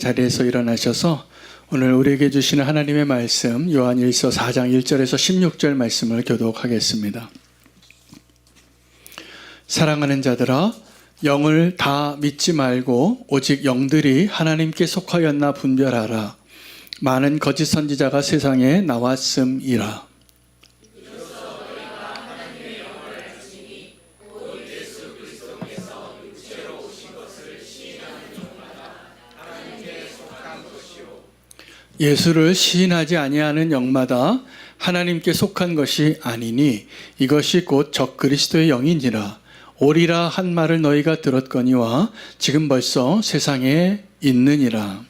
자리에서 일어나셔서 오늘 우리에게 주시는 하나님의 말씀 요한일서 4장 1절에서 16절 말씀을 교독하겠습니다. 사랑하는 자들아, 영을 다 믿지 말고 오직 영들이 하나님께 속하였나 분별하라. 많은 거짓 선지자가 세상에 나왔음이라. 예수를 시인하지 아니하는 영마다 하나님께 속한 것이 아니니 이것이 곧 적그리스도의 영이니라. 오리라 한 말을 너희가 들었거니와 지금 벌써 세상에 있느니라.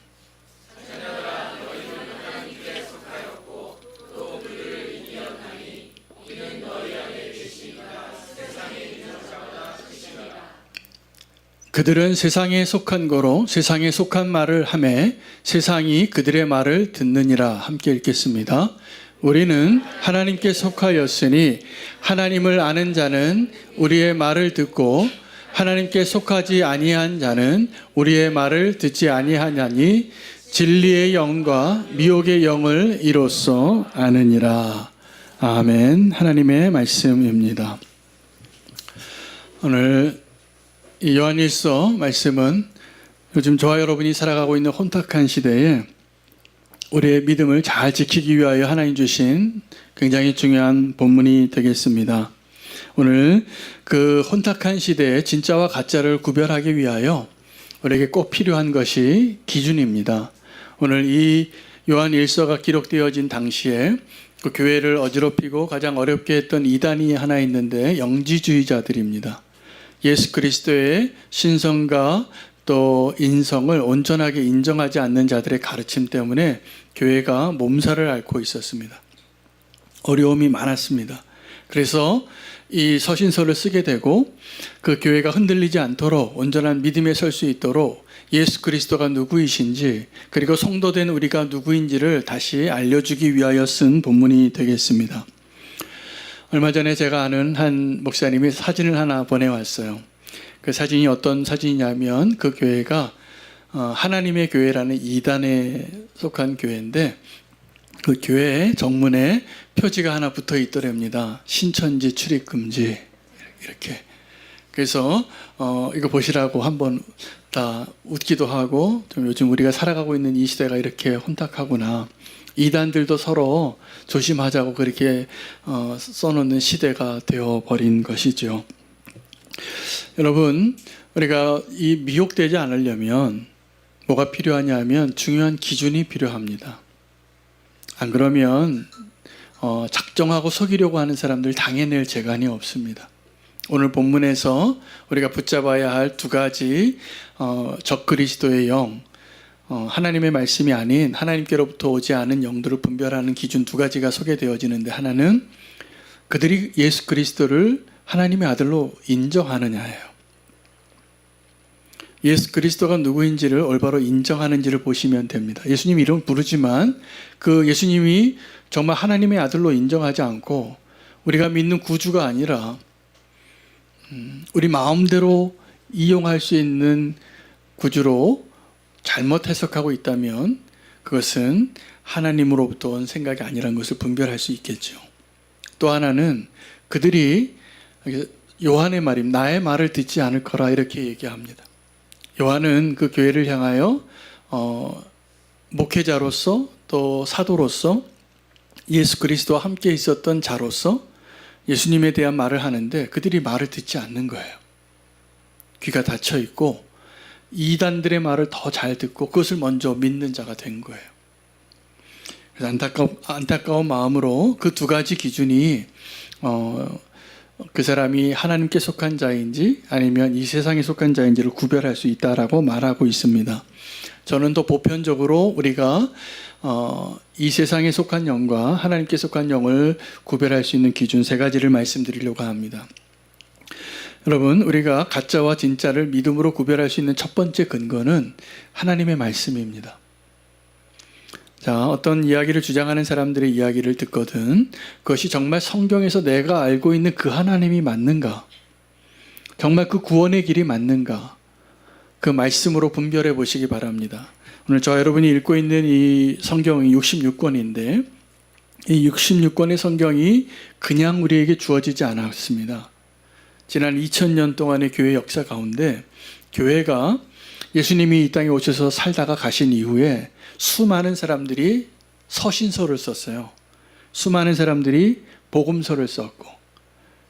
그들은 세상에 속한 거로 세상에 속한 말을 하매 세상이 그들의 말을 듣느니라. 함께 읽겠습니다. 우리는 하나님께 속하였으니 하나님을 아는 자는 우리의 말을 듣고 하나님께 속하지 아니한 자는 우리의 말을 듣지 아니하냐니 진리의 영과 미혹의 영을 이로써 아느니라. 아멘. 하나님의 말씀입니다. 오늘 이 요한일서 말씀은 요즘 저와 여러분이 살아가고 있는 혼탁한 시대에 우리의 믿음을 잘 지키기 위하여 하나님 주신 굉장히 중요한 본문이 되겠습니다. 오늘 그 혼탁한 시대에 진짜와 가짜를 구별하기 위하여 우리에게 꼭 필요한 것이 기준입니다. 오늘 이 요한일서가 기록되어진 당시에 그 교회를 어지럽히고 가장 어렵게 했던 이단이 하나 있는데 영지주의자들입니다. 예수 그리스도의 신성과 또 인성을 온전하게 인정하지 않는 자들의 가르침 때문에 교회가 몸살을 앓고 있었습니다. 어려움이 많았습니다. 그래서 이 서신서를 쓰게 되고 그 교회가 흔들리지 않도록 온전한 믿음에 설 수 있도록 예수 그리스도가 누구이신지 그리고 성도된 우리가 누구인지를 다시 알려주기 위하여 쓴 본문이 되겠습니다. 얼마 전에 제가 아는 한 목사님이 사진을 하나 보내왔어요. 그 사진이 어떤 사진이냐면 그 교회가 하나님의 교회라는 이단에 속한 교회인데 그 교회의 정문에 표지가 하나 붙어 있더랍니다. 신천지 출입 금지 이렇게. 그래서 이거 보시라고 한번 다 웃기도 하고 좀 요즘 우리가 살아가고 있는 이 시대가 이렇게 혼탁하구나. 이단들도 서로 조심하자고 그렇게 써놓는 시대가 되어버린 것이죠. 여러분, 우리가 이 미혹되지 않으려면 뭐가 필요하냐 하면 중요한 기준이 필요합니다. 안 그러면 작정하고 속이려고 하는 사람들 당해낼 재간이 없습니다. 오늘 본문에서 우리가 붙잡아야 할 두 가지 적그리스도의 영, 하나님의 말씀이 아닌 하나님께로부터 오지 않은 영들을 분별하는 기준 두 가지가 소개되어지는데 하나는 그들이 예수 그리스도를 하나님의 아들로 인정하느냐예요. 예수 그리스도가 누구인지를 올바로 인정하는지를 보시면 됩니다. 예수님 이름 부르지만 그 예수님이 정말 하나님의 아들로 인정하지 않고 우리가 믿는 구주가 아니라 우리 마음대로 이용할 수 있는 구주로 잘못 해석하고 있다면 그것은 하나님으로부터 온 생각이 아니라는 것을 분별할 수 있겠죠. 또 하나는 그들이 요한의 말임, 나의 말을 듣지 않을 거라 이렇게 얘기합니다. 요한은 그 교회를 향하여 목회자로서 또 사도로서 예수 그리스도와 함께 있었던 자로서 예수님에 대한 말을 하는데 그들이 말을 듣지 않는 거예요. 귀가 닫혀 있고 이단들의 말을 더 잘 듣고 그것을 먼저 믿는 자가 된 거예요. 그래서 안타까운 마음으로 그 두 가지 기준이 그 사람이 하나님께 속한 자인지 아니면 이 세상에 속한 자인지를 구별할 수 있다라고 말하고 있습니다. 저는 더 보편적으로 우리가 이 세상에 속한 영과 하나님께 속한 영을 구별할 수 있는 기준 세 가지를 말씀드리려고 합니다. 여러분, 우리가 가짜와 진짜를 믿음으로 구별할 수 있는 첫 번째 근거는 하나님의 말씀입니다. 자, 어떤 이야기를 주장하는 사람들의 이야기를 듣거든 그것이 정말 성경에서 내가 알고 있는 그 하나님이 맞는가? 정말 그 구원의 길이 맞는가? 그 말씀으로 분별해 보시기 바랍니다. 오늘 저와 여러분이 읽고 있는 이 성경이 66권인데 이 66권의 성경이 그냥 우리에게 주어지지 않았습니다. 지난 2000년 동안의 교회 역사 가운데 교회가 예수님이 이 땅에 오셔서 살다가 가신 이후에 수많은 사람들이 서신서를 썼어요. 수많은 사람들이 복음서를 썼고,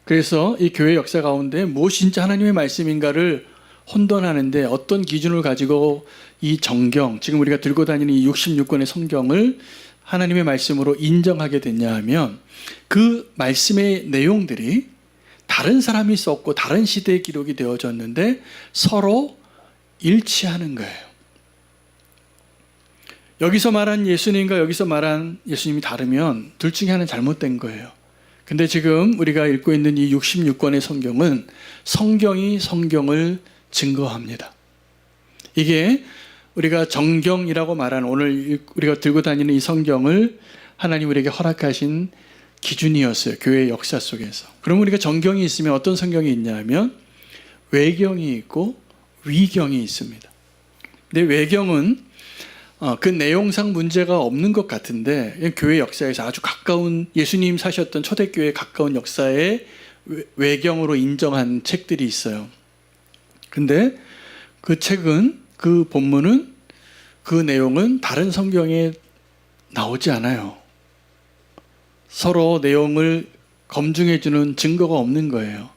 그래서 이 교회 역사 가운데 무엇이 진짜 하나님의 말씀인가를 혼돈하는데 어떤 기준을 가지고 이 정경, 지금 우리가 들고 다니는 이 66권의 성경을 하나님의 말씀으로 인정하게 됐냐 하면 그 말씀의 내용들이 다른 사람이 썼고 다른 시대의 기록이 되어졌는데 서로 일치하는 거예요. 여기서 말한 예수님과 여기서 말한 예수님이 다르면 둘 중에 하나는 잘못된 거예요. 근데 지금 우리가 읽고 있는 이 66권의 성경은 성경이 성경을 증거합니다. 이게 우리가 정경이라고 말하는 오늘 우리가 들고 다니는 이 성경을 하나님 우리에게 허락하신 기준이었어요. 교회의 역사 속에서. 그럼 우리가 정경이 있으면 어떤 성경이 있냐 하면 외경이 있고 위경이 있습니다. 근데 외경은 그 내용상 문제가 없는 것 같은데 교회 역사에서 아주 가까운 예수님 사셨던 초대교회에 가까운 역사의 외경으로 인정한 책들이 있어요. 근데 그 책은 그 본문은 그 내용은 다른 성경에 나오지 않아요. 서로 내용을 검증해주는 증거가 없는 거예요.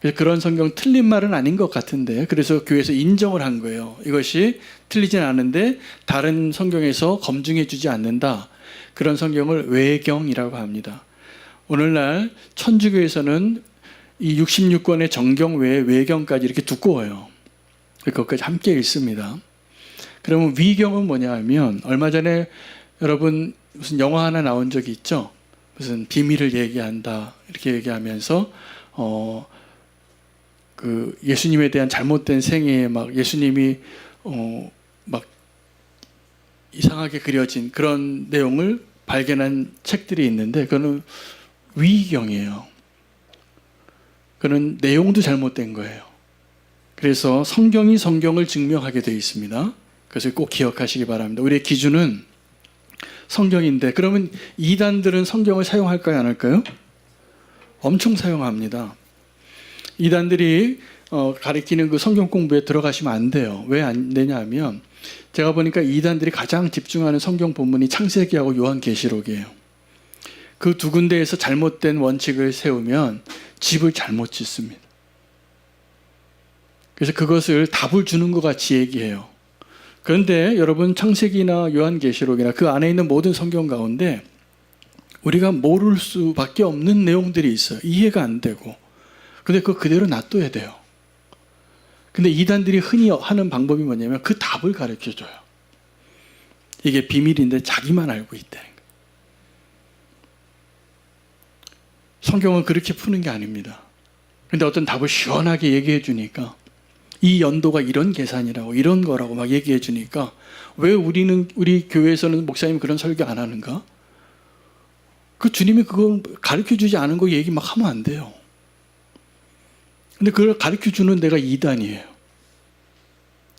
그래서 그런 성경 틀린 말은 아닌 것 같은데 그래서 교회에서 인정을 한 거예요. 이것이 틀리진 않은데 다른 성경에서 검증해주지 않는다. 그런 성경을 외경이라고 합니다. 오늘날 천주교에서는 이 66권의 정경 외에 외경까지 이렇게 두꺼워요. 그것까지 함께 읽습니다. 그러면 위경은 뭐냐 하면 얼마 전에 여러분 무슨 영화 하나 나온 적이 있죠? 무슨 비밀을 얘기한다 이렇게 얘기하면서 그 예수님에 대한 잘못된 생애에 막 예수님이 막 이상하게 그려진 그런 내용을 발견한 책들이 있는데 그거는 위경이에요. 그는 내용도 잘못된 거예요. 그래서 성경이 성경을 증명하게 되어 있습니다. 그래서 꼭 기억하시기 바랍니다. 우리의 기준은 성경인데 그러면 이단들은 성경을 사용할까요? 안 할까요? 엄청 사용합니다. 이단들이 가리키는 그 성경 공부에 들어가시면 안 돼요. 왜 안 되냐 하면 제가 보니까 이단들이 가장 집중하는 성경 본문이 창세기하고 요한계시록이에요. 그 두 군데에서 잘못된 원칙을 세우면 집을 잘못 짓습니다. 그래서 그것을 답을 주는 것 같이 얘기해요. 그런데 여러분 창세기나 요한계시록이나 그 안에 있는 모든 성경 가운데 우리가 모를 수밖에 없는 내용들이 있어요. 이해가 안 되고. 근데 그거 그대로 놔둬야 돼요. 근데 이단들이 흔히 하는 방법이 뭐냐면 그 답을 가르쳐줘요. 이게 비밀인데 자기만 알고 있다는 거예요. 성경은 그렇게 푸는 게 아닙니다. 근데 어떤 답을 시원하게 얘기해 주니까 이 연도가 이런 계산이라고 이런 거라고 막 얘기해 주니까 왜 우리 교회에서는 목사님 그런 설교 안 하는가? 그 주님이 그걸 가르쳐 주지 않은 거 얘기 막 하면 안 돼요. 근데 그걸 가르쳐 주는 데가 이단이에요.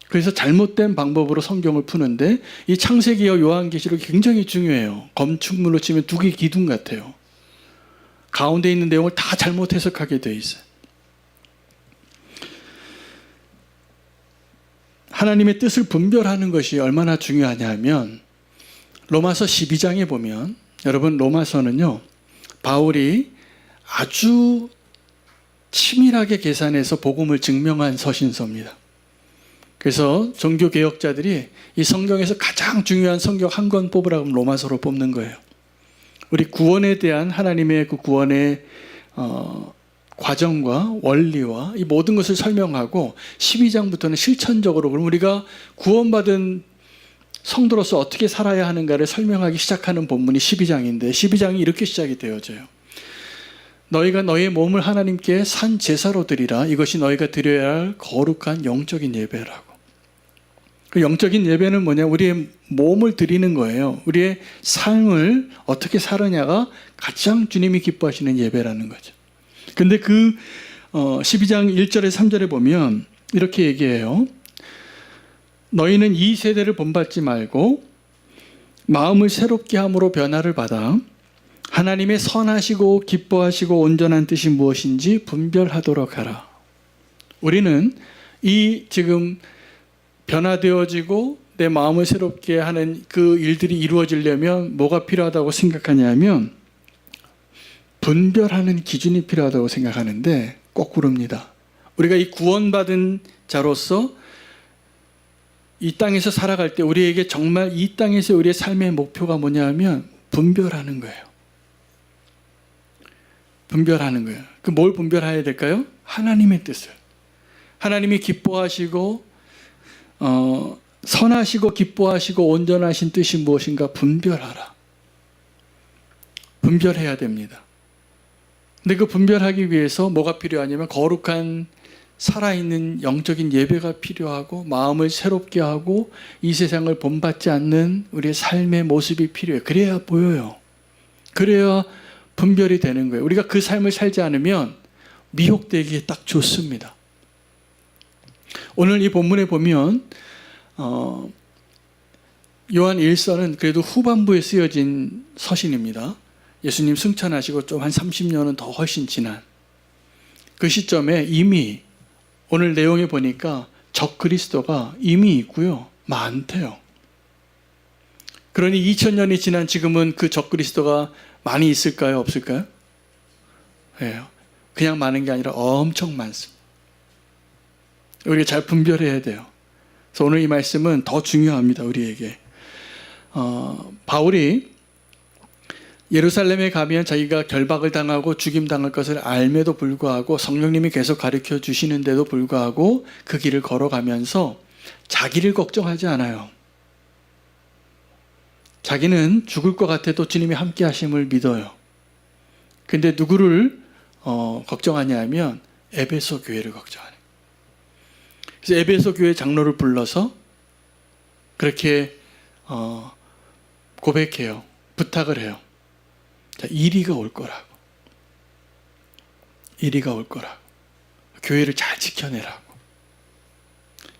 그래서 잘못된 방법으로 성경을 푸는데 이 창세기와 요한계시록이 굉장히 중요해요. 검축물로 치면 두 개의 기둥 같아요. 가운데 있는 내용을 다 잘못 해석하게 돼 있어요. 하나님의 뜻을 분별하는 것이 얼마나 중요하냐 하면 로마서 12장에 보면 여러분 로마서는요 바울이 아주 치밀하게 계산해서 복음을 증명한 서신서입니다. 그래서 종교개혁자들이 이 성경에서 가장 중요한 성경 한 권 뽑으라고 하면 로마서로 뽑는 거예요. 우리 구원에 대한 하나님의 그 구원의 과정과 원리와 이 모든 것을 설명하고 12장부터는 실천적으로 그럼 우리가 구원받은 성도로서 어떻게 살아야 하는가를 설명하기 시작하는 본문이 12장인데 12장이 이렇게 시작이 되어져요. 너희가 너희의 몸을 하나님께 산 제사로 드리라. 이것이 너희가 드려야 할 거룩한 영적인 예배라고. 그 영적인 예배는 뭐냐? 우리의 몸을 드리는 거예요. 우리의 삶을 어떻게 살느냐가 가장 주님이 기뻐하시는 예배라는 거죠. 근데 그 12장 1절에 3절에 보면 이렇게 얘기해요. 너희는 이 세대를 본받지 말고 마음을 새롭게 함으로 변화를 받아 하나님의 선하시고 기뻐하시고 온전한 뜻이 무엇인지 분별하도록 하라. 우리는 이 지금 변화되어지고 내 마음을 새롭게 하는 그 일들이 이루어지려면 뭐가 필요하다고 생각하냐면 분별하는 기준이 필요하다고 생각하는데 거꾸로입니다. 우리가 이 구원받은 자로서 이 땅에서 살아갈 때 우리에게 정말 이 땅에서 우리의 삶의 목표가 뭐냐 하면 분별하는 거예요. 분별하는 거예요. 그 뭘 분별해야 될까요? 하나님의 뜻을. 하나님이 기뻐하시고 선하시고 기뻐하시고 온전하신 뜻이 무엇인가 분별하라. 분별해야 됩니다. 근데 그 분별하기 위해서 뭐가 필요하냐면 거룩한 살아있는 영적인 예배가 필요하고 마음을 새롭게 하고 이 세상을 본받지 않는 우리의 삶의 모습이 필요해요. 그래야 보여요. 그래야 분별이 되는 거예요. 우리가 그 삶을 살지 않으면 미혹되기에 딱 좋습니다. 오늘 이 본문에 보면 요한 1서는 그래도 후반부에 쓰여진 서신입니다. 예수님 승천하시고 좀 한 30년은 더 훨씬 지난 그 시점에 이미 오늘 내용에 보니까 적그리스도가 이미 있고요. 많대요. 그러니 2000년이 지난 지금은 그 적그리스도가 많이 있을까요? 없을까요? 네. 그냥 많은 게 아니라 엄청 많습니다. 우리가 잘 분별해야 돼요. 그래서 오늘 이 말씀은 더 중요합니다. 우리에게. 바울이 예루살렘에 가면 자기가 결박을 당하고 죽임당할 것을 알매도 불구하고 성령님이 계속 가르쳐 주시는데도 불구하고 그 길을 걸어가면서 자기를 걱정하지 않아요. 자기는 죽을 것 같아도 주님이 함께 하심을 믿어요. 근데 누구를 걱정하냐 하면 에베소 교회를 걱정하는 거예요. 그래서 에베소 교회 장로를 불러서 그렇게 고백해요. 부탁을 해요. 자, 이리가 올 거라고. 이리가 올 거라고. 교회를 잘 지켜내라고.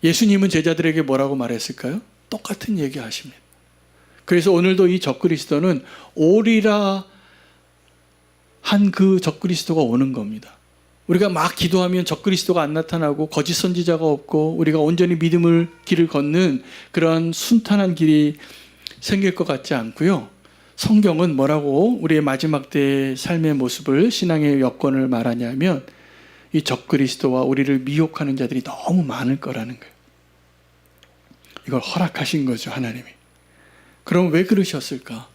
예수님은 제자들에게 뭐라고 말했을까요? 똑같은 얘기 하십니다. 그래서 오늘도 이 적그리스도는 오리라 한 그 적그리스도가 오는 겁니다. 우리가 막 기도하면 적그리스도가 안 나타나고 거짓 선지자가 없고 우리가 온전히 믿음을 길을 걷는 그런 순탄한 길이 생길 것 같지 않고요. 성경은 뭐라고 우리의 마지막 때의 삶의 모습을 신앙의 여건을 말하냐면 이 적그리스도와 우리를 미혹하는 자들이 너무 많을 거라는 거예요. 이걸 허락하신 거죠, 하나님이. 그럼 왜 그러셨을까?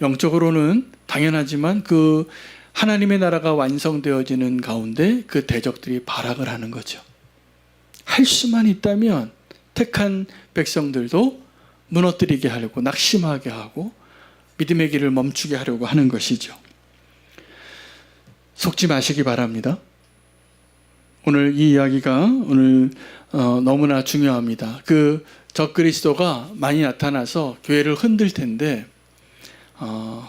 영적으로는 당연하지만 그 하나님의 나라가 완성되어지는 가운데 그 대적들이 발악을 하는 거죠. 할 수만 있다면 택한 백성들도 무너뜨리게 하려고 낙심하게 하고 믿음의 길을 멈추게 하려고 하는 것이죠. 속지 마시기 바랍니다. 오늘 이 이야기가 오늘 너무나 중요합니다. 그 적그리스도가 많이 나타나서 교회를 흔들 텐데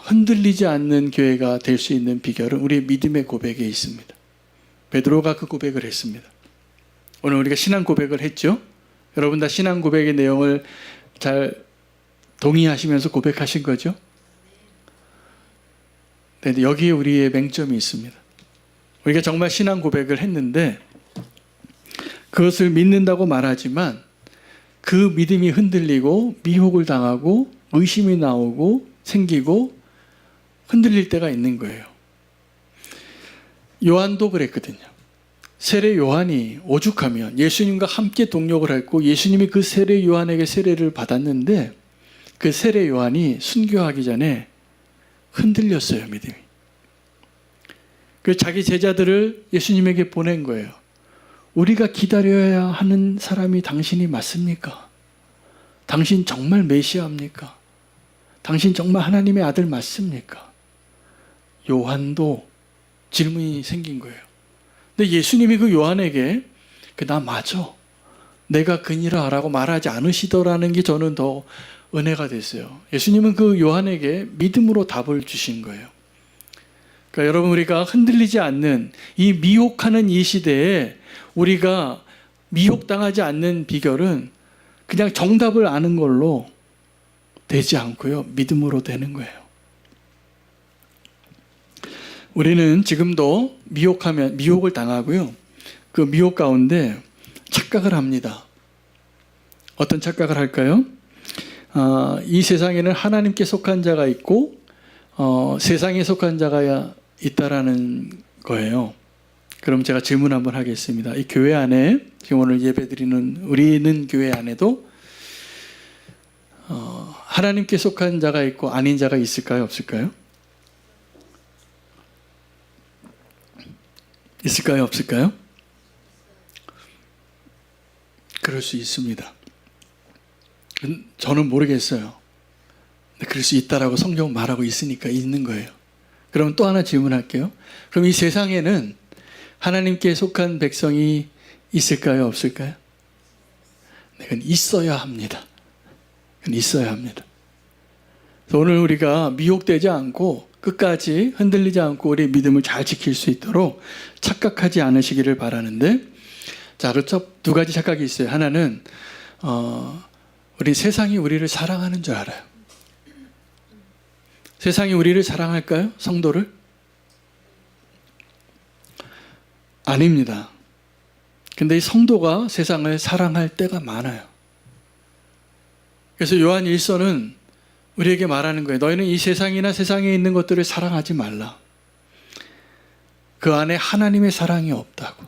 흔들리지 않는 교회가 될 수 있는 비결은 우리의 믿음의 고백에 있습니다. 베드로가 그 고백을 했습니다. 오늘 우리가 신앙 고백을 했죠. 여러분 다 신앙 고백의 내용을 잘 동의하시면서 고백하신 거죠. 네, 여기에 우리의 맹점이 있습니다. 우리가 정말 신앙 고백을 했는데 그것을 믿는다고 말하지만 그 믿음이 흔들리고 미혹을 당하고 의심이 나오고 생기고 흔들릴 때가 있는 거예요. 요한도 그랬거든요. 세례 요한이 오죽하면 예수님과 함께 동역을 했고 예수님이 그 세례 요한에게 세례를 받았는데 그 세례 요한이 순교하기 전에 흔들렸어요, 믿음이. 그 자기 제자들을 예수님에게 보낸 거예요. 우리가 기다려야 하는 사람이 당신이 맞습니까? 당신 정말 메시아입니까? 당신 정말 하나님의 아들 맞습니까? 요한도 질문이 생긴 거예요. 근데 예수님이 그 요한에게 나 맞아. 내가 그니라 라고 말하지 않으시더라는 게 저는 더 은혜가 됐어요. 예수님은 그 요한에게 믿음으로 답을 주신 거예요. 그러니까 여러분 우리가 흔들리지 않는 이 미혹하는 이 시대에 우리가 미혹당하지 않는 비결은 그냥 정답을 아는 걸로 되지 않고요. 믿음으로 되는 거예요. 우리는 지금도 미혹을 당하고요. 그 미혹 가운데 착각을 합니다. 어떤 착각을 할까요? 이 세상에는 하나님께 속한 자가 있고 세상에 속한 자가 있다라는 거예요. 그럼 제가 질문 한번 하겠습니다. 이 교회 안에 지금 오늘 예배드리는 우리는 교회 안에도 하나님께 속한 자가 있고 아닌 자가 있을까요? 없을까요? 있을까요? 없을까요? 그럴 수 있습니다. 저는 모르겠어요. 그럴 수 있다라고 성경은 말하고 있으니까 있는 거예요. 그럼 또 하나 질문할게요. 그럼 이 세상에는 하나님께 속한 백성이 있을까요? 없을까요? 네, 그건 있어야 합니다. 그건 있어야 합니다. 오늘 우리가 미혹되지 않고 끝까지 흔들리지 않고 우리의 믿음을 잘 지킬 수 있도록 착각하지 않으시기를 바라는데, 자, 그렇죠. 두 가지 착각이 있어요. 하나는 우리 세상이 우리를 사랑하는 줄 알아요. 세상이 우리를 사랑할까요? 성도를? 아닙니다. 근데 이 성도가 세상을 사랑할 때가 많아요. 그래서 요한 1서는 우리에게 말하는 거예요. 너희는 이 세상이나 세상에 있는 것들을 사랑하지 말라. 그 안에 하나님의 사랑이 없다고.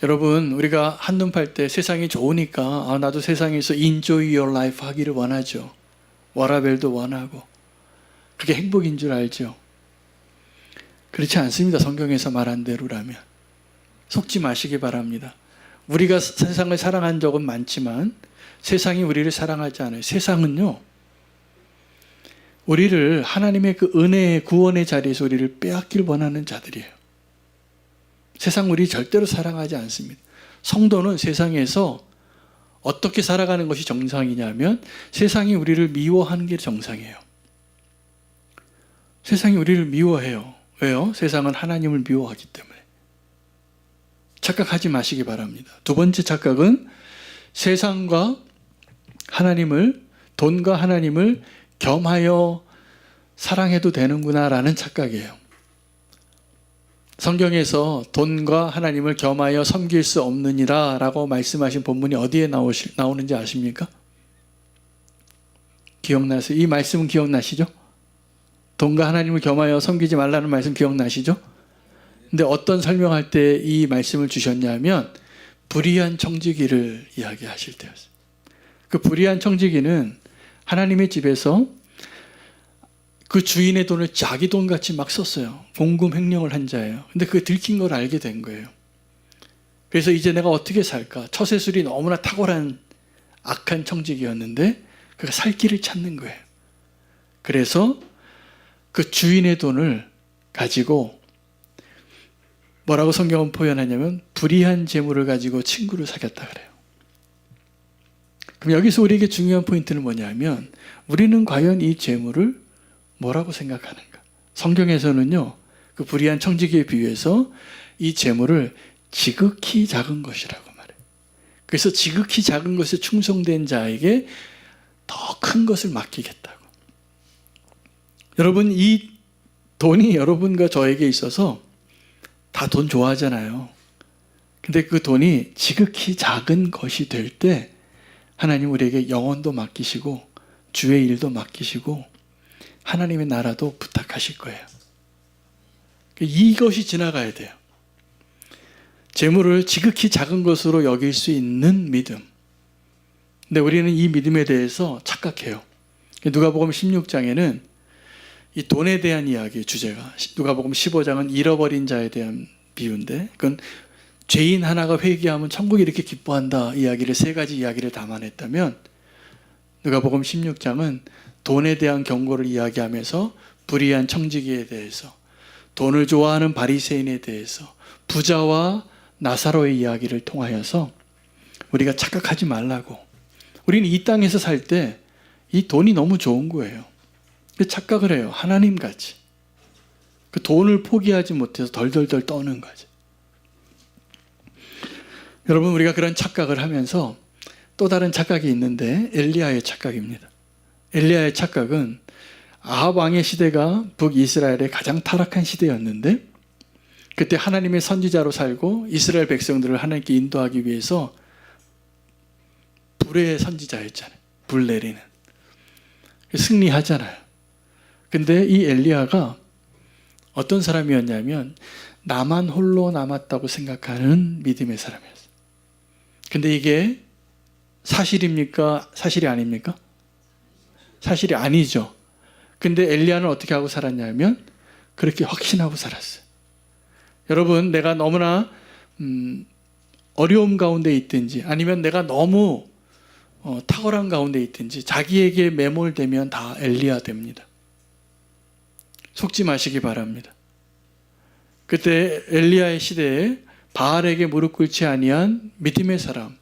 여러분, 우리가 한눈 팔 때 세상이 좋으니까 나도 세상에서 enjoy your life 하기를 원하죠. 워라벨도 원하고. 그게 행복인 줄 알죠. 그렇지 않습니다. 성경에서 말한 대로라면. 속지 마시기 바랍니다. 우리가 세상을 사랑한 적은 많지만 세상이 우리를 사랑하지 않아요. 세상은요, 우리를 하나님의 그 은혜의 구원의 자리에서 우리를 빼앗길 원하는 자들이에요. 세상 우리 절대로 사랑하지 않습니다. 성도는 세상에서 어떻게 살아가는 것이 정상이냐면 세상이 우리를 미워하는 게 정상이에요. 세상이 우리를 미워해요. 왜요? 세상은 하나님을 미워하기 때문에. 착각하지 마시기 바랍니다. 두 번째 착각은 세상과 하나님을, 돈과 하나님을 겸하여 사랑해도 되는구나라는 착각이에요. 성경에서 돈과 하나님을 겸하여 섬길 수 없느니라 라고 말씀하신 본문이 어디에 나오는지 아십니까? 기억나세요? 이 말씀은 기억나시죠? 돈과 하나님을 겸하여 섬기지 말라는 말씀 기억나시죠? 근데 어떤 설명할 때 이 말씀을 주셨냐면 불의한 청지기를 이야기하실 때였어요. 그 불의한 청지기는 하나님의 집에서 그 주인의 돈을 자기 돈같이 막 썼어요. 봉금 횡령을 한 자예요. 근데 그게 들킨 걸 알게 된 거예요. 그래서 이제 내가 어떻게 살까? 처세술이 너무나 탁월한 악한 청지기였는데 그가 살 길을 찾는 거예요. 그래서 그 주인의 돈을 가지고 뭐라고 성경은 표현하냐면 불의한 재물을 가지고 친구를 사귀었다 그래요. 그럼 여기서 우리에게 중요한 포인트는 뭐냐면 우리는 과연 이 재물을 뭐라고 생각하는가? 성경에서는요, 그 불의한 청지기에 비유해서 이 재물을 지극히 작은 것이라고 말해요. 그래서 지극히 작은 것에 충성된 자에게 더 큰 것을 맡기겠다고. 여러분, 이 돈이 여러분과 저에게 있어서 다 돈 좋아하잖아요. 근데 그 돈이 지극히 작은 것이 될 때 하나님 우리에게 영혼도 맡기시고 주의 일도 맡기시고 하나님의 나라도 부탁하실 거예요. 이것이 지나가야 돼요. 재물을 지극히 작은 것으로 여길 수 있는 믿음. 근데 우리는 이 믿음에 대해서 착각해요. 누가복음 16장에는 이 돈에 대한 이야기의 주제가, 누가복음 15장은 잃어버린 자에 대한 비유인데, 그건 죄인 하나가 회개하면 천국이 이렇게 기뻐한다 이야기를, 세 가지 이야기를 담아냈다면 누가복음 16장은 돈에 대한 경고를 이야기하면서 불의한 청지기에 대해서, 돈을 좋아하는 바리새인에 대해서, 부자와 나사로의 이야기를 통하여서 우리가 착각하지 말라고. 우리는 이 땅에서 살 때 이 돈이 너무 좋은 거예요. 착각을 해요. 하나님같이. 그 돈을 포기하지 못해서 덜덜덜 떠는 거죠. 여러분, 우리가 그런 착각을 하면서 또 다른 착각이 있는데 엘리야의 착각입니다. 엘리야의 착각은 아합 왕의 시대가 북이스라엘의 가장 타락한 시대였는데 그때 하나님의 선지자로 살고 이스라엘 백성들을 하나님께 인도하기 위해서 불의 선지자였잖아요. 불 내리는. 승리하잖아요. 근데 이 엘리야가 어떤 사람이었냐면 나만 홀로 남았다고 생각하는 믿음의 사람이었어요. 근데 이게 사실입니까? 사실이 아닙니까? 사실이 아니죠. 근데 엘리야는 어떻게 하고 살았냐면 그렇게 확신하고 살았어요. 여러분, 내가 너무나 어려움 가운데 있든지 아니면 내가 너무 탁월한 가운데 있든지 자기에게 매몰되면 다 엘리야 됩니다. 속지 마시기 바랍니다. 그때 엘리야의 시대에 바알에게 무릎 꿇지 아니한 믿음의 사람,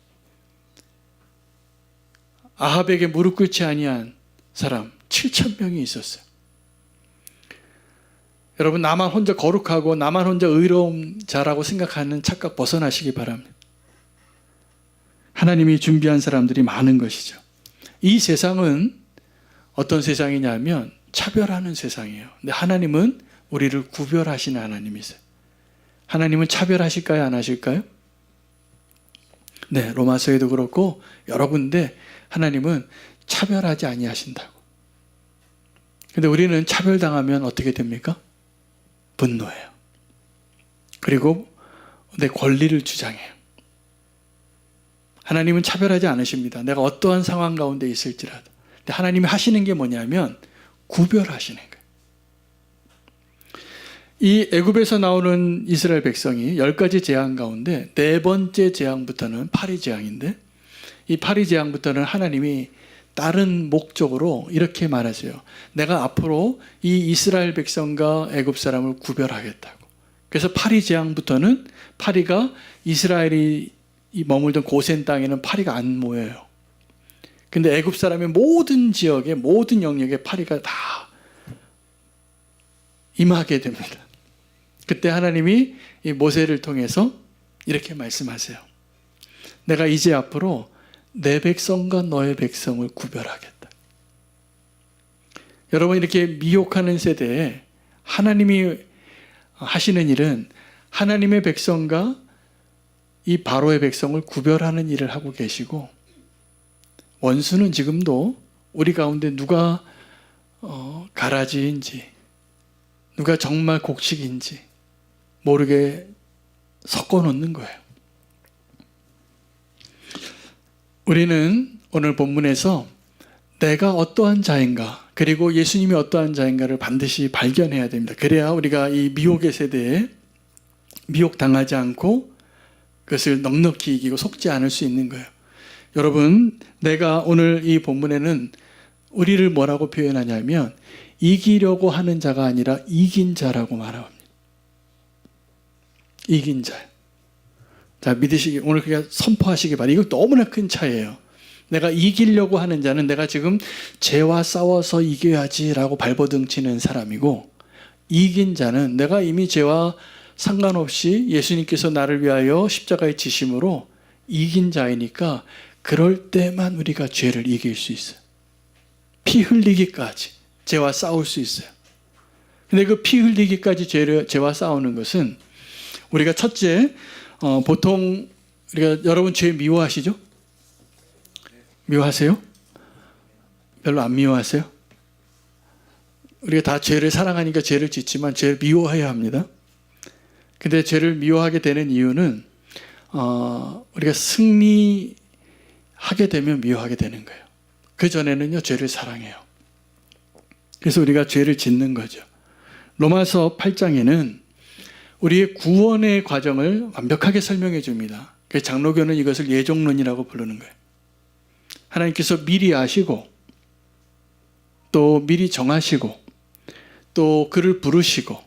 아합에게 무릎 꿇지 아니한 사람 7,000명이 있었어요. 여러분, 나만 혼자 거룩하고 나만 혼자 의로운 자라고 생각하는 착각 벗어나시기 바랍니다. 하나님이 준비한 사람들이 많은 것이죠. 이 세상은 어떤 세상이냐면 차별하는 세상이에요. 근데 하나님은 우리를 구별하시는 하나님이세요. 하나님은 차별하실까요? 안 하실까요? 네, 로마서에도 그렇고 여러 군데 하나님은 차별하지 아니하신다고. 근데 우리는 차별당하면 어떻게 됩니까? 분노해요. 그리고 내 권리를 주장해요. 하나님은 차별하지 않으십니다. 내가 어떠한 상황 가운데 있을지라도. 근데 하나님이 하시는 게 뭐냐면 구별하시는 거예요. 이 애굽에서 나오는 이스라엘 백성이 10가지 재앙 가운데 4번째 재앙부터는 파리 재앙인데 이 파리 재앙부터는 하나님이 다른 목적으로 이렇게 말하세요. 내가 앞으로 이 이스라엘 백성과 애굽 사람을 구별하겠다고. 그래서 파리 재앙부터는 파리가 이스라엘이 머물던 고센 땅에는 파리가 안 모여요. 근데 애굽 사람의 모든 지역에 모든 영역에 파리가 다 임하게 됩니다. 그때 하나님이 이 모세를 통해서 이렇게 말씀하세요. 내가 이제 앞으로 내 백성과 너의 백성을 구별하겠다. 여러분, 이렇게 미혹하는 세대에 하나님이 하시는 일은 하나님의 백성과 이 바로의 백성을 구별하는 일을 하고 계시고 원수는 지금도 우리 가운데 누가 가라지인지 누가 정말 곡식인지 모르게 섞어 놓는 거예요. 우리는 오늘 본문에서 내가 어떠한 자인가 그리고 예수님이 어떠한 자인가를 반드시 발견해야 됩니다. 그래야 우리가 이 미혹의 세대에 미혹당하지 않고 그것을 넉넉히 이기고 속지 않을 수 있는 거예요. 여러분, 내가 오늘 이 본문에는 우리를 뭐라고 표현하냐면 이기려고 하는 자가 아니라 이긴 자라고 말합니다. 이긴 자. 자, 믿으시기, 오늘 그냥 선포하시기 바랍니다. 이거 너무나 큰 차이예요. 내가 이기려고 하는 자는 내가 지금 죄와 싸워서 이겨야지라고 발버둥 치는 사람이고, 이긴 자는 내가 이미 죄와 상관없이 예수님께서 나를 위하여 십자가에 지심으로 이긴 자이니까 그럴 때만 우리가 죄를 이길 수 있어요. 피 흘리기까지 죄와 싸울 수 있어요. 근데 그 피 흘리기까지 죄와 싸우는 것은 우리가 첫째, 보통 우리가 여러분 죄 미워하시죠? 미워하세요? 별로 안 미워하세요? 우리가 다 죄를 사랑하니까 죄를 짓지만 죄를 미워해야 합니다. 근데 죄를 미워하게 되는 이유는 우리가 승리하게 되면 미워하게 되는 거예요. 그 전에는요, 죄를 사랑해요. 그래서 우리가 죄를 짓는 거죠. 로마서 8장에는 우리의 구원의 과정을 완벽하게 설명해 줍니다. 그래서 장로교는 이것을 예정론이라고 부르는 거예요. 하나님께서 미리 아시고 또 미리 정하시고 또 그를 부르시고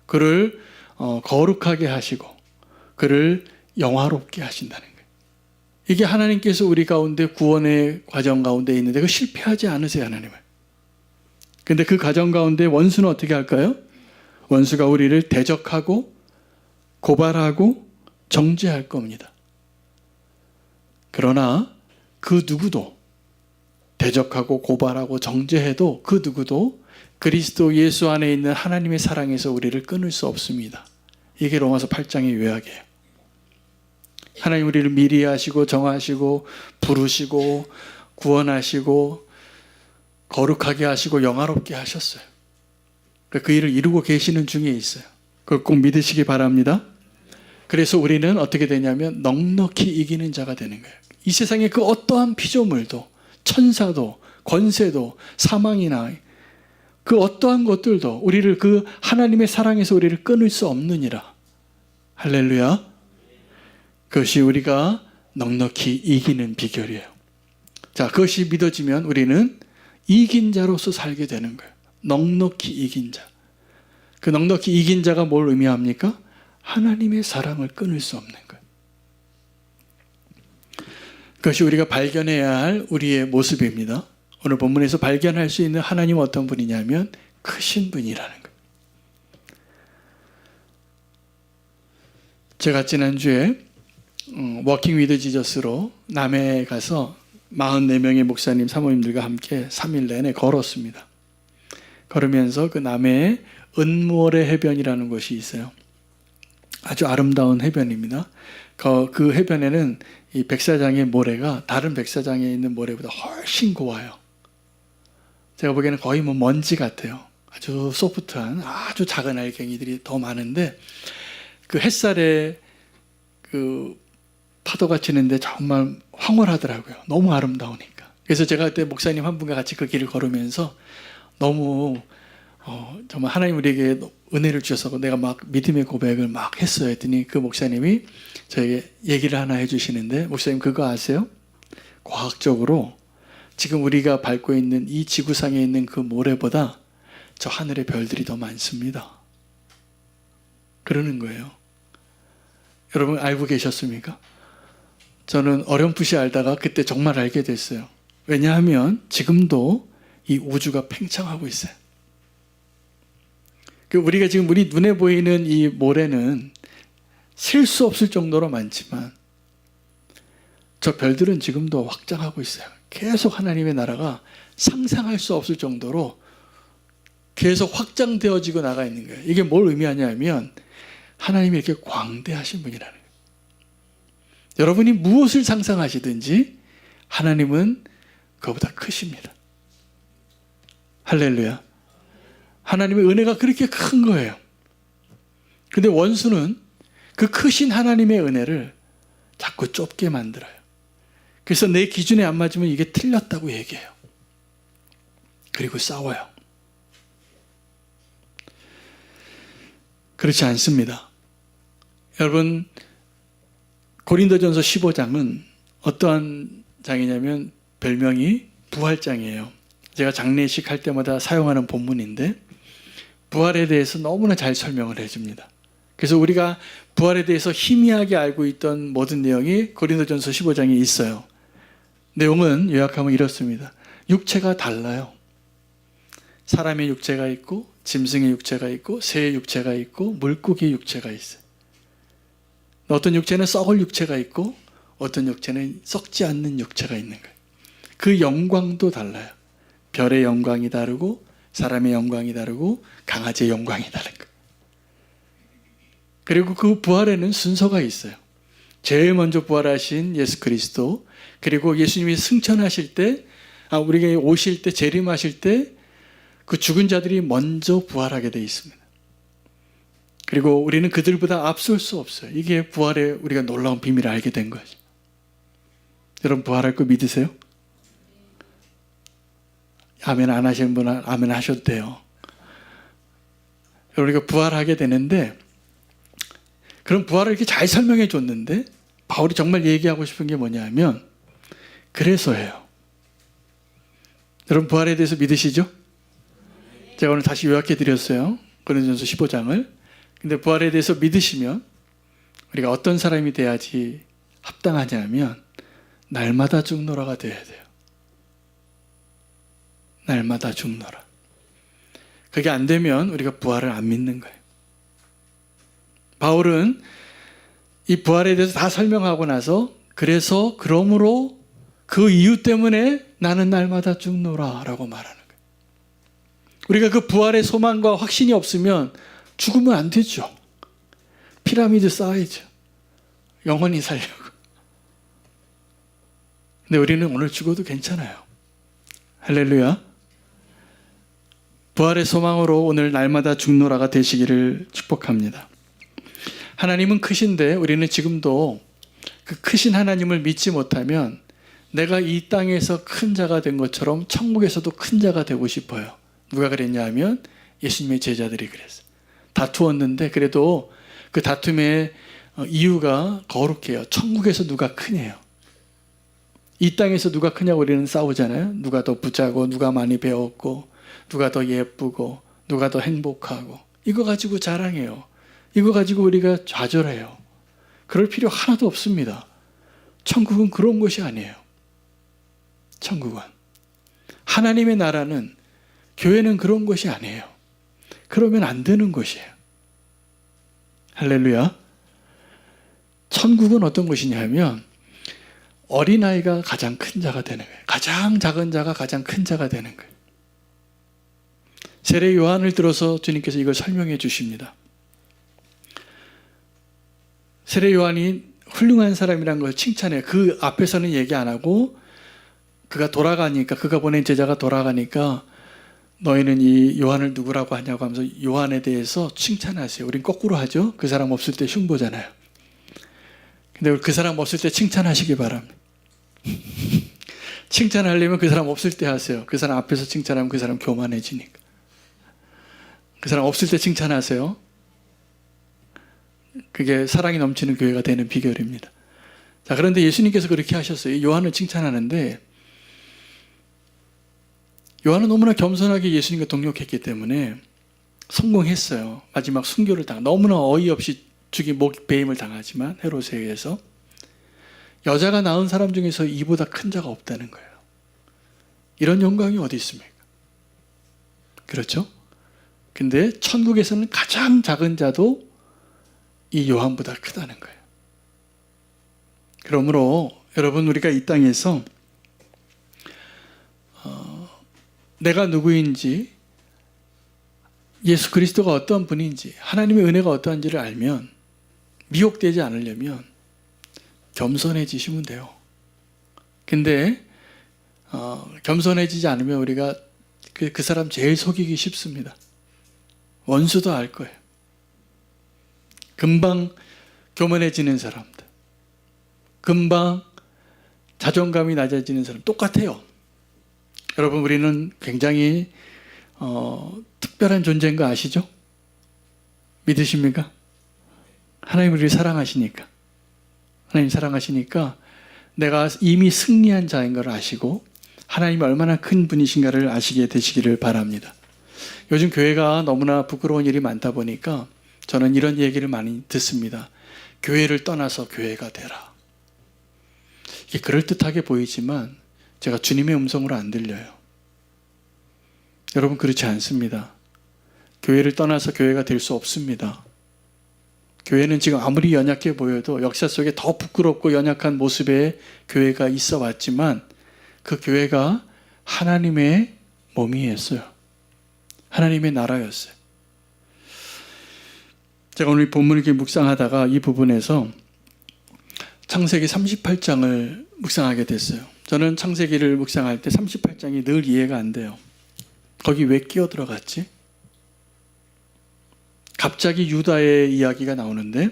그를 거룩하게 하시고 그를 영화롭게 하신다는 거예요. 이게 하나님께서 우리 가운데 구원의 과정 가운데 있는데 그 실패하지 않으세요, 하나님은. 근데 그 과정 가운데 원수는 어떻게 할까요? 원수가 우리를 대적하고 고발하고 정죄할 겁니다. 그러나 그 누구도 대적하고 고발하고 정죄해도 그 누구도 그리스도 예수 안에 있는 하나님의 사랑에서 우리를 끊을 수 없습니다. 이게 로마서 8장의 요약이에요. 하나님 우리를 미리 하시고 정하시고 부르시고 구원하시고 거룩하게 하시고 영화롭게 하셨어요. 그 일을 이루고 계시는 중에 있어요. 그걸 꼭 믿으시기 바랍니다. 그래서 우리는 어떻게 되냐면 넉넉히 이기는 자가 되는 거예요. 이 세상의 그 어떠한 피조물도 천사도 권세도 사망이나 그 어떠한 것들도 우리를 그 하나님의 사랑에서 우리를 끊을 수 없느니라. 할렐루야. 그것이 우리가 넉넉히 이기는 비결이에요. 자, 그것이 믿어지면 우리는 이긴 자로서 살게 되는 거예요. 넉넉히 이긴 자. 그 넉넉히 이긴 자가 뭘 의미합니까? 하나님의 사랑을 끊을 수 없는 거예요. 그것이 우리가 발견해야 할 우리의 모습입니다. 오늘 본문에서 발견할 수 있는 하나님은 어떤 분이냐면 크신 분이라는 거예요. 제가 지난주에 워킹 위드 지저스로 남해에 가서 44명의 목사님, 사모님들과 함께 3일 내내 걸었습니다. 걸으면서 그 남해에 은모래 해변이라는 곳이 있어요. 아주 아름다운 해변입니다. 그 해변에는 이 백사장의 모래가 다른 백사장에 있는 모래보다 훨씬 고와요. 제가 보기에는 거의 뭐 먼지 같아요. 아주 소프트한 아주 작은 알갱이들이 더 많은데 그 햇살에 그 파도가 치는데 정말 황홀하더라고요. 너무 아름다우니까. 그래서 제가 그때 목사님 한 분과 같이 그 길을 걸으면서 너무 정말 하나님 우리에게 은혜를 주셔서 내가 막 믿음의 고백을 막 했어요. 했더니 그 목사님이 저에게 얘기를 하나 해주시는데, 목사님 그거 아세요? 과학적으로 지금 우리가 밟고 있는 이 지구상에 있는 그 모래보다 저 하늘의 별들이 더 많습니다. 그러는 거예요. 여러분 알고 계셨습니까? 저는 어렴풋이 알다가 그때 정말 알게 됐어요. 왜냐하면 지금도 이 우주가 팽창하고 있어요. 우리가 지금 우리 눈에 보이는 이 모래는 셀 수 없을 정도로 많지만 저 별들은 지금도 확장하고 있어요. 계속 하나님의 나라가 상상할 수 없을 정도로 계속 확장되어지고 나가 있는 거예요. 이게 뭘 의미하냐면 하나님이 이렇게 광대하신 분이라는 거예요. 여러분이 무엇을 상상하시든지 하나님은 그거보다 크십니다. 할렐루야. 하나님의 은혜가 그렇게 큰 거예요. 근데 원수는 그 크신 하나님의 은혜를 자꾸 좁게 만들어요. 그래서 내 기준에 안 맞으면 이게 틀렸다고 얘기해요. 그리고 싸워요. 그렇지 않습니다. 여러분, 고린도전서 15장은 어떠한 장이냐면 별명이 부활장이에요. 제가 장례식 할 때마다 사용하는 본문인데 부활에 대해서 너무나 잘 설명을 해줍니다. 그래서 우리가 부활에 대해서 희미하게 알고 있던 모든 내용이 고린도전서 15장에 있어요. 내용은 요약하면 이렇습니다. 육체가 달라요. 사람의 육체가 있고 짐승의 육체가 있고 새의 육체가 있고 물고기의 육체가 있어요. 어떤 육체는 썩을 육체가 있고 어떤 육체는 썩지 않는 육체가 있는 거예요. 그 영광도 달라요. 별의 영광이 다르고 사람의 영광이 다르고 강아지의 영광이 다른 거예요. 그리고 그 부활에는 순서가 있어요. 제일 먼저 부활하신 예수 그리스도, 그리고 예수님이 승천하실 때, 우리가 오실 때, 재림하실 때 그 죽은 자들이 먼저 부활하게 되어 있습니다. 그리고 우리는 그들보다 앞설 수 없어요. 이게 부활의 우리가 놀라운 비밀을 알게 된 거죠. 여러분 부활할 거 믿으세요? 아멘 안 하시는 분은 아멘 하셔도 돼요. 우리가 부활하게 되는데, 그럼 부활을 이렇게 잘 설명해 줬는데 바울이 정말 얘기하고 싶은 게 뭐냐면 그래서예요. 여러분 부활에 대해서 믿으시죠? 제가 오늘 다시 요약해 드렸어요. 고린도전서 15장을. 근데 부활에 대해서 믿으시면 우리가 어떤 사람이 돼야지 합당하냐면 날마다 죽노라가 돼야 돼요. 날마다 죽노라. 그게 안 되면 우리가 부활을 안 믿는 거예요. 바울은 이 부활에 대해서 다 설명하고 나서 그래서 그러므로 그 이유 때문에 나는 날마다 죽노라 라고 말하는 거예요. 우리가 그 부활의 소망과 확신이 없으면 죽으면 안 되죠. 피라미드 쌓아야죠. 영원히 살려고. 근데 우리는 오늘 죽어도 괜찮아요. 할렐루야. 부활의 소망으로 오늘 날마다 죽노라가 되시기를 축복합니다. 하나님은 크신데 우리는 지금도 그 크신 하나님을 믿지 못하면 내가 이 땅에서 큰 자가 된 것처럼 천국에서도 큰 자가 되고 싶어요. 누가 그랬냐 하면 예수님의 제자들이 그랬어요. 다투었는데 그래도 그 다툼의 이유가 거룩해요. 천국에서 누가 크냐요. 이 땅에서 누가 크냐고 우리는 싸우잖아요. 누가 더 부자고 누가 많이 배웠고 누가 더 예쁘고 누가 더 행복하고 이거 가지고 자랑해요. 이거 가지고 우리가 좌절해요. 그럴 필요 하나도 없습니다. 천국은 그런 곳이 아니에요. 천국은 하나님의 나라는, 교회는 그런 곳이 아니에요. 그러면 안 되는 곳이에요. 할렐루야. 천국은 어떤 곳이냐 하면 어린아이가 가장 큰 자가 되는 거예요. 가장 작은 자가 가장 큰 자가 되는 거예요. 세례 요한을 들어서 주님께서 이걸 설명해 주십니다. 세례 요한이 훌륭한 사람이라는 걸 칭찬해요. 그 앞에서는 얘기 안 하고 그가 돌아가니까, 그가 보낸 제자가 돌아가니까 너희는 이 요한을 누구라고 하냐고 하면서 요한에 대해서 칭찬하세요. 우린 거꾸로 하죠. 그 사람 없을 때 흉보잖아요. 근데 그 사람 없을 때 칭찬하시기 바랍니다. 칭찬하려면 그 사람 없을 때 하세요. 그 사람 앞에서 칭찬하면 그 사람 교만해지니까. 그 사람 없을 때 칭찬하세요. 그게 사랑이 넘치는 교회가 되는 비결입니다. 자, 그런데 예수님께서 그렇게 하셨어요. 요한을 칭찬하는데 요한은 너무나 겸손하게 예수님과 동역했기 때문에 성공했어요. 마지막 순교를 너무나 어이없이 배임을 당하지만 헤롯에 의해서 여자가 낳은 사람 중에서 이보다 큰 자가 없다는 거예요. 이런 영광이 어디 있습니까? 그렇죠? 근데 천국에서는 가장 작은 자도 이 요한보다 크다는 거예요. 그러므로 여러분, 우리가 이 땅에서 내가 누구인지, 예수 그리스도가 어떤 분인지, 하나님의 은혜가 어떠한지를 알면, 미혹되지 않으려면 겸손해지시면 돼요. 근데 겸손해지지 않으면 우리가 그 사람 제일 속이기 쉽습니다. 원수도 알 거예요. 금방 교만해지는 사람들, 금방 자존감이 낮아지는 사람 똑같아요. 여러분, 우리는 굉장히 특별한 존재인 거 아시죠? 믿으십니까? 하나님 우리를 사랑하시니까. 하나님 사랑하시니까 내가 이미 승리한 자인 걸 아시고 하나님이 얼마나 큰 분이신가를 아시게 되시기를 바랍니다. 요즘 교회가 너무나 부끄러운 일이 많다 보니까 저는 이런 얘기를 많이 듣습니다. 교회를 떠나서 교회가 되라. 이게 그럴듯하게 보이지만 제가 주님의 음성으로 안 들려요. 여러분, 그렇지 않습니다. 교회를 떠나서 교회가 될 수 없습니다. 교회는 지금 아무리 연약해 보여도 역사 속에 더 부끄럽고 연약한 모습의 교회가 있어 왔지만 그 교회가 하나님의 몸이었어요. 하나님의 나라였어요. 제가 오늘 본문을 이렇게 묵상하다가 이 부분에서 창세기 38장을 묵상하게 됐어요. 저는 창세기를 묵상할 때 38장이 늘 이해가 안 돼요. 거기 왜 끼어 들어갔지? 갑자기 유다의 이야기가 나오는데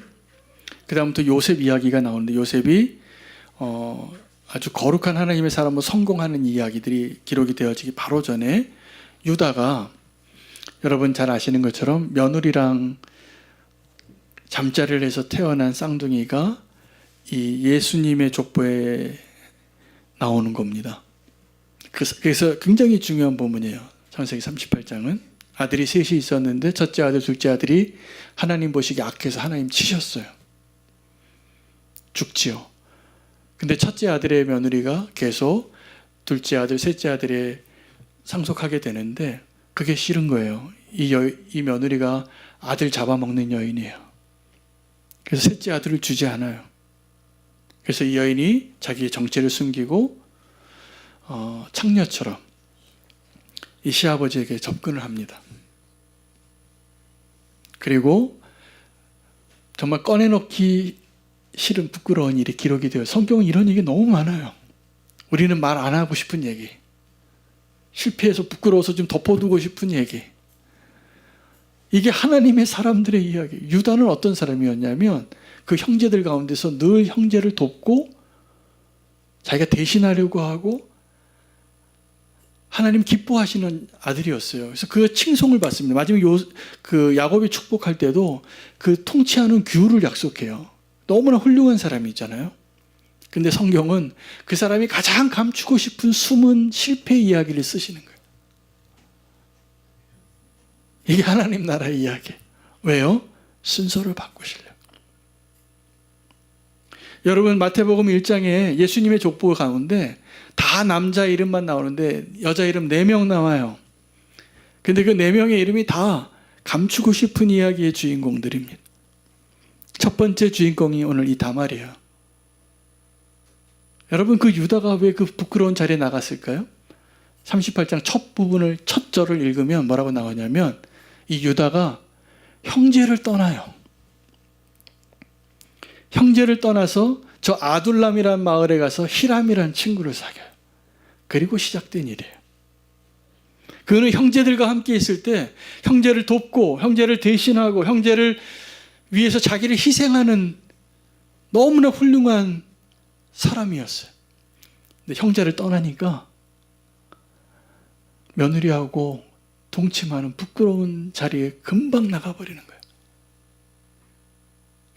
그 다음부터 요셉 이야기가 나오는데 요셉이 아주 거룩한 하나님의 사람으로 성공하는 이야기들이 기록이 되어지기 바로 전에 유다가, 여러분 잘 아시는 것처럼 며느리랑 잠자리를 해서 태어난 쌍둥이가 이 예수님의 족보에 나오는 겁니다. 그래서 굉장히 중요한 부분이에요. 창세기 38장은 아들이 셋이 있었는데 첫째 아들, 둘째 아들이 하나님 보시기에 악해서 하나님 치셨어요. 죽지요. 근데 첫째 아들의 며느리가 계속 둘째 아들, 셋째 아들에 상속하게 되는데 그게 싫은 거예요. 이 며느리가 아들 잡아먹는 여인이에요. 그래서 셋째 아들을 주지 않아요. 그래서 이 여인이 자기의 정체를 숨기고 창녀처럼 이 시아버지에게 접근을 합니다. 그리고 정말 꺼내놓기 싫은 부끄러운 일이 기록이 되어요. 성경은 이런 얘기 너무 많아요. 우리는 말 안 하고 싶은 얘기, 실패해서 부끄러워서 좀 덮어두고 싶은 얘기. 이게 하나님의 사람들의 이야기. 유다는 어떤 사람이었냐면 그 형제들 가운데서 늘 형제를 돕고 자기가 대신하려고 하고 하나님 기뻐하시는 아들이었어요. 그래서 그 칭송을 받습니다. 마지막에 그 야곱이 축복할 때도 그 통치하는 규를 약속해요. 너무나 훌륭한 사람이잖아요. 근데 성경은 그 사람이 가장 감추고 싶은 숨은 실패 이야기를 쓰시는 거예요. 이게 하나님 나라의 이야기. 왜요? 순서를 바꾸시려고. 여러분 마태복음 1장에 예수님의 족보 가운데 다 남자 이름만 나오는데 여자 이름 4명 나와요. 근데 그 4명의 이름이 다 감추고 싶은 이야기의 주인공들입니다. 첫 번째 주인공이 오늘 이 다말이에요. 여러분 그 유다가 왜 그 부끄러운 자리에 나갔을까요? 38장 첫 부분을 첫 절을 읽으면 뭐라고 나오냐면 이 유다가 형제를 떠나요. 형제를 떠나서 저 아둘람이라는 마을에 가서 히람이라는 친구를 사귀어요. 그리고 시작된 일이에요. 그는 형제들과 함께 있을 때 형제를 돕고 형제를 대신하고 형제를 위해서 자기를 희생하는 너무나 훌륭한 사람이었어요. 근데 형제를 떠나니까 며느리하고 동침하는 부끄러운 자리에 금방 나가버리는 거예요.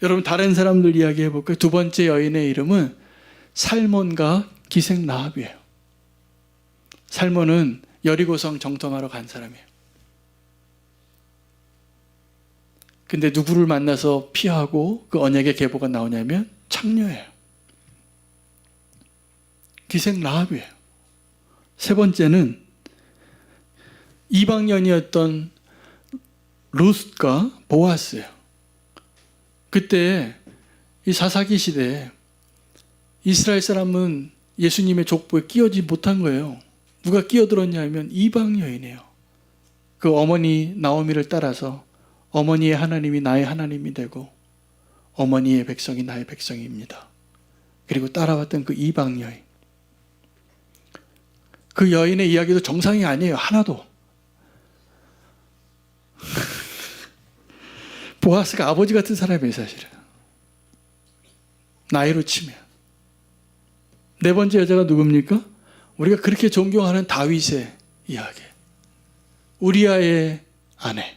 여러분 다른 사람들 이야기해 볼까요? 두 번째 여인의 이름은 살몬과 기생 라합이에요. 살몬은 여리고성 정탐하러 간 사람이에요. 근데 누구를 만나서 피하고 그 언약의 계보가 나오냐면 창녀예요. 기생 라합이에요. 세 번째는 이방년이었던 룻과 보아스예요. 그때 이 사사기 시대에 이스라엘 사람은 예수님의 족보에 끼어지 못한 거예요. 누가 끼어들었냐 하면 이방 여인이에요. 그 어머니 나오미를 따라서 어머니의 하나님이 나의 하나님이 되고 어머니의 백성이 나의 백성입니다. 그리고 따라왔던 그 이방 여인. 그 여인의 이야기도 정상이 아니에요. 하나도. 보아스가 아버지 같은 사람이에요, 사실은. 나이로 치면. 네 번째 여자가 누굽니까? 우리가 그렇게 존경하는 다윗의 이야기. 우리아의 아내.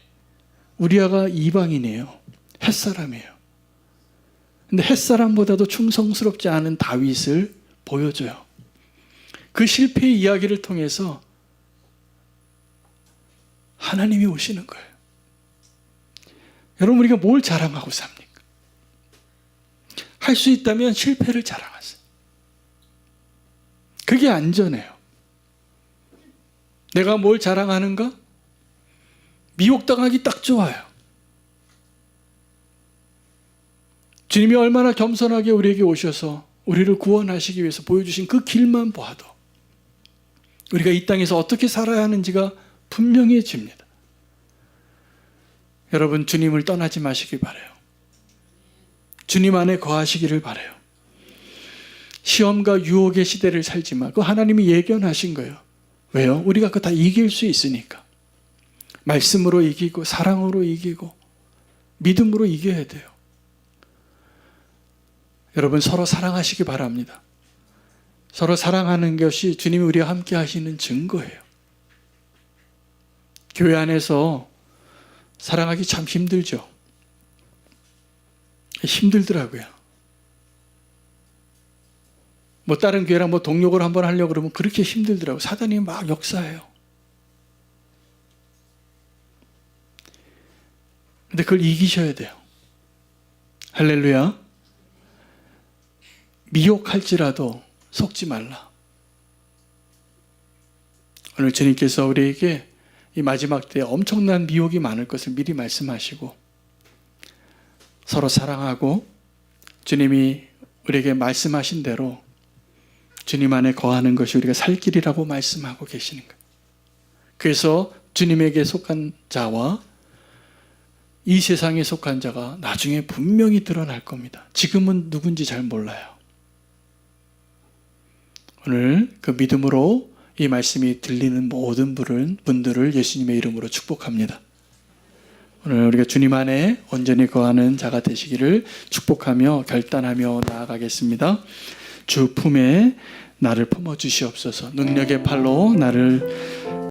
우리아가 이방인이에요. 햇사람이에요. 근데 햇사람보다도 충성스럽지 않은 다윗을 보여줘요. 그 실패의 이야기를 통해서 하나님이 오시는 거예요. 여러분 우리가 뭘 자랑하고 삽니까? 할 수 있다면 실패를 자랑하세요. 그게 안전해요. 내가 뭘 자랑하는가? 미혹당하기 딱 좋아요. 주님이 얼마나 겸손하게 우리에게 오셔서 우리를 구원하시기 위해서 보여주신 그 길만 봐도 우리가 이 땅에서 어떻게 살아야 하는지가 분명해집니다. 여러분 주님을 떠나지 마시길 바라요. 주님 안에 거하시기를 바라요. 시험과 유혹의 시대를 살지만 그 하나님이 예견하신 거예요. 왜요? 우리가 그거 다 이길 수 있으니까. 말씀으로 이기고 사랑으로 이기고 믿음으로 이겨야 돼요. 여러분 서로 사랑하시기 바랍니다. 서로 사랑하는 것이 주님이 우리와 함께 하시는 증거예요. 교회 안에서 사랑하기 참 힘들죠. 힘들더라고요. 뭐 다른 교회랑 뭐 동력을 한번 하려고 그러면 그렇게 힘들더라고요. 사단이 막 역사해요. 근데 그걸 이기셔야 돼요. 할렐루야. 미혹할지라도 속지 말라. 오늘 주님께서 우리에게 이 마지막 때에 엄청난 미혹이 많을 것을 미리 말씀하시고 서로 사랑하고 주님이 우리에게 말씀하신 대로 주님 안에 거하는 것이 우리가 살 길이라고 말씀하고 계시는 거예요. 그래서 주님에게 속한 자와 이 세상에 속한 자가 나중에 분명히 드러날 겁니다. 지금은 누군지 잘 몰라요. 오늘 그 믿음으로 이 말씀이 들리는 모든 분들을 예수님의 이름으로 축복합니다. 오늘 우리가 주님 안에 온전히 거하는 자가 되시기를 축복하며 결단하며 나아가겠습니다. 주 품에 나를 품어 주시옵소서. 능력의 팔로 나를